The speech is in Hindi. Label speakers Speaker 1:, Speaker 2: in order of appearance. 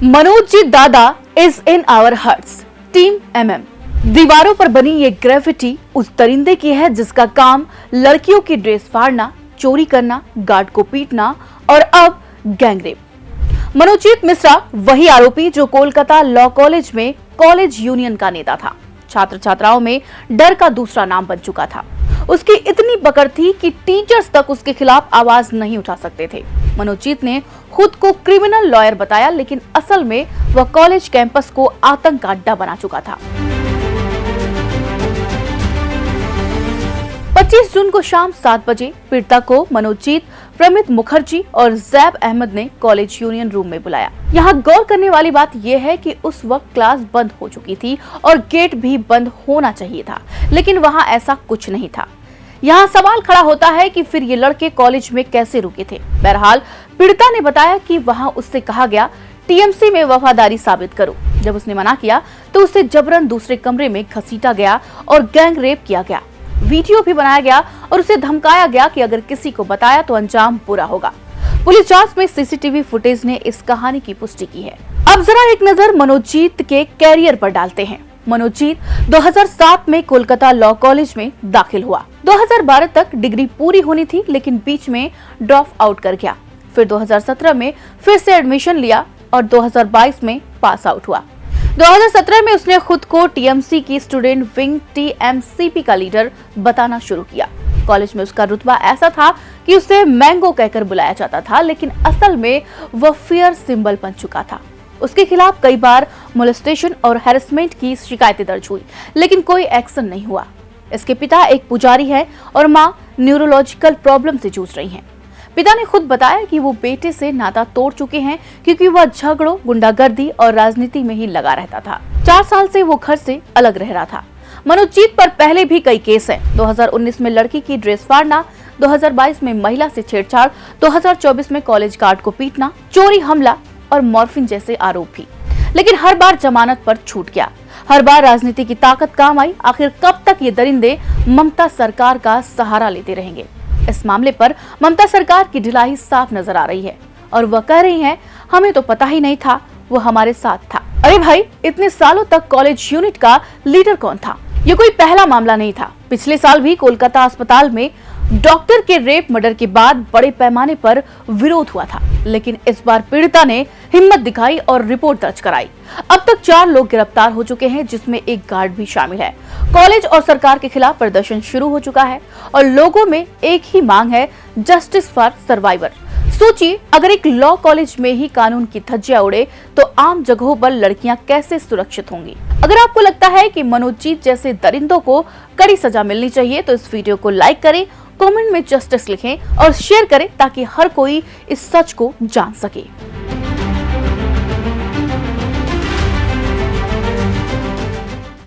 Speaker 1: मनोज जी दादा is in our hearts. Team MM. दीवारों पर बनी ये ग्रेफिटी उस दरिंदे की है जिसका काम लड़कियों की ड्रेस फाड़ना, चोरी करना, गार्ड को पीटना और अब गैंगरेप। मनोजीत मिश्रा वही आरोपी जो कोलकाता लॉ कॉलेज में कॉलेज यूनियन का नेता था। छात्र छात्राओं में डर का दूसरा नाम बन चुका था। उसकी इतनी पकड़ थी कि टीचर्स तक उसके खिलाफ आवाज नहीं उठा सकते थे। मनोजीत ने खुद को क्रिमिनल लॉयर बताया, लेकिन असल में वह कॉलेज कैंपस को आतंक का अड्डा बना चुका था। 25 जून को शाम 7 बजे पीड़िता को मनोजीत, प्रमित मुखर्जी और जैब अहमद ने कॉलेज यूनियन रूम में बुलाया। यहाँ गौर करने वाली बात यह है कि उस वक्त क्लास बंद हो चुकी थी और गेट भी बंद होना चाहिए था, लेकिन वहाँ ऐसा कुछ नहीं था। यहाँ सवाल खड़ा होता है कि फिर ये लड़के कॉलेज में कैसे रुके थे। बहरहाल पीड़िता ने बताया कि वहाँ उससे कहा गया टीएमसी में वफादारी साबित करो। जब उसने मना किया तो उसे जबरन दूसरे कमरे में घसीटा गया और गैंग रेप किया गया। वीडियो भी बनाया गया और उसे धमकाया गया कि अगर किसी को बताया तो अंजाम बुरा होगा। पुलिस जांच में सीसीटीवी फुटेज ने इस कहानी की पुष्टि की है। अब जरा एक नजर मनोजीत के कैरियर पर डालते हैं। मनोजीत 2007 में कोलकाता लॉ कॉलेज में दाखिल हुआ। 2012 तक डिग्री पूरी होनी थी, लेकिन बीच में ड्रॉप आउट कर गया। फिर 2017 में फिर से एडमिशन लिया और 2022 में पास आउट हुआ। 2017 में उसने खुद को टीएमसी की स्टूडेंट विंग टीएमसीपी का लीडर बताना शुरू किया। कॉलेज में उसका रुतबा ऐसा था कि उसे मैंगो कहकर बुलाया जाता था, लेकिन असल में वह फियर सिंबल बन चुका था। उसके खिलाफ कई बार मोलेस्टेशन और हैरेसमेंट की शिकायतें दर्ज हुई, लेकिन कोई एक्शन नहीं हुआ। इसके पिता एक पुजारी हैं और मां न्यूरोलॉजिकल प्रॉब्लम से जूझ रही हैं। पिता ने खुद बताया कि वो बेटे से नाता तोड़ चुके हैं क्योंकि वह झगड़ों, गुंडागर्दी और राजनीति में ही लगा रहता था। 4 साल से वो घर से अलग रह रहा था। मनोजीत पर पहले भी कई केस हैं। 2019 में लड़की की ड्रेस फाड़ना, 2022 में महिला से छेड़छाड़, 2024 में कॉलेज गार्ड को पीटना, चोरी, हमला और मॉर्फिन जैसे आरोप भी। लेकिन हर बार जमानत पर छूट गया। हर बार राजनीति की ताकत काम आई। आखिर कब तक ये दरिंदे ममता सरकार का सहारा लेते रहेंगे? इस मामले पर ममता सरकार की ढिलाई साफ नजर आ रही है और वह कह रही है, हमें तो पता ही नहीं था, वो हमारे साथ था। अरे भाई, इतने सालों तक कॉलेज यूनिट का लीडर कौन था? ये कोई पहला मामला नहीं था। पिछले साल भी कोलकाता अस्पताल में डॉक्टर के रेप मर्डर के बाद बड़े पैमाने पर विरोध हुआ था, लेकिन इस बार पीड़िता ने हिम्मत दिखाई और रिपोर्ट दर्ज कराई। अब तक 4 लोग गिरफ्तार हो चुके हैं, जिसमें एक गार्ड भी शामिल है। कॉलेज और सरकार के खिलाफ प्रदर्शन शुरू हो चुका है और लोगों में एक ही मांग है, जस्टिस फॉर सर्वाइवर। सोचिए, अगर एक लॉ कॉलेज में ही कानून की धज्जियां उड़े तो आम जगहों पर लड़कियां कैसे सुरक्षित होंगी? अगर आपको लगता है कि मनोजीत जैसे दरिंदों को कड़ी सजा मिलनी चाहिए तो इस वीडियो को लाइक करें, कमेंट में जस्टिस लिखें और शेयर करें ताकि हर कोई इस सच को जान सके।